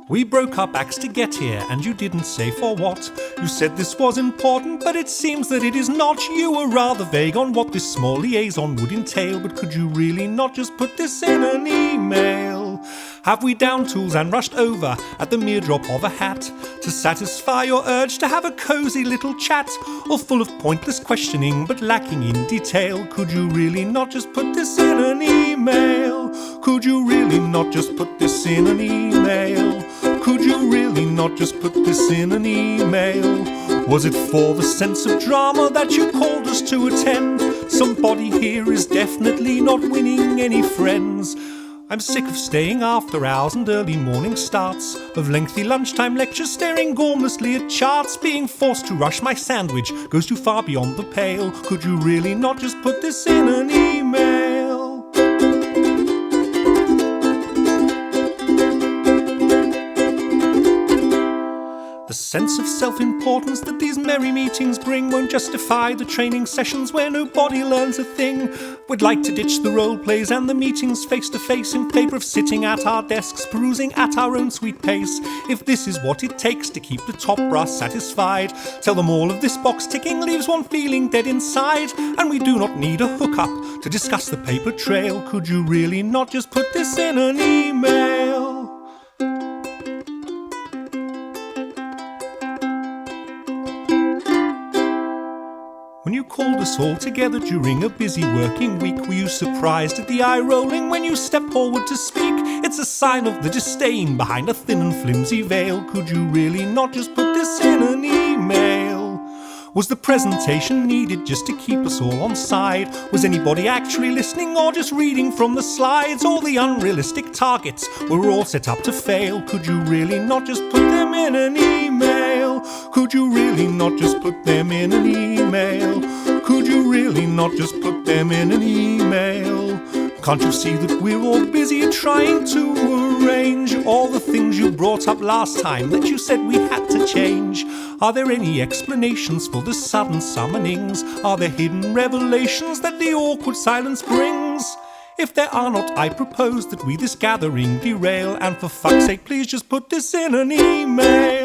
We broke our backs to get here, and you didn't say for what. You said this was important, but it seems that it is not. You were rather vague on what this small liaison would entail, but could you really not just put this in an email? Have we down tools and rushed over at the mere drop of a hat to satisfy your urge to have a cozy little chat, all full of pointless questioning but lacking in detail? Could you really not just put this in an email? Could you really not just put this in an email? Could you really not just put this in an email? Was it for the sense of drama that you called us to attend? Somebody here is definitely not winning any friends. I'm sick of staying after hours and early morning starts, of lengthy lunchtime lectures staring gormlessly at charts. Being forced to rush my sandwich goes too far beyond the pale. Could you really not just put this in an email? The sense of self-importance that these merry meetings bring won't justify the training sessions where nobody learns a thing. We'd like to ditch the role plays and the meetings face-to-face in favour of sitting at our desks, perusing at our own sweet pace. If this is what it takes to keep the top brass satisfied, tell them all of this box ticking leaves one feeling dead inside. And we do not need a hookup to discuss the paper trail. Could you really not just put this in an email? When you called us all together during a busy working week, were you surprised at the eye rolling when you stepped forward to speak? It's a sign of the disdain behind a thin and flimsy veil. Could you really not just put this in an email? Was the presentation needed just to keep us all on side? Was anybody actually listening or just reading from the slides? All the unrealistic targets were all set up to fail. Could you really not just put them in an email? Could you really not just put them in an email? Could you really not just put them in an email? Can't you see that we're all busy trying to arrange all the things you brought up last time that you said we had to change? Are there any explanations for the sudden summonings? Are there hidden revelations that the awkward silence brings? If there are not, I propose that we this gathering derail, and for fuck's sake, please just put this in an email.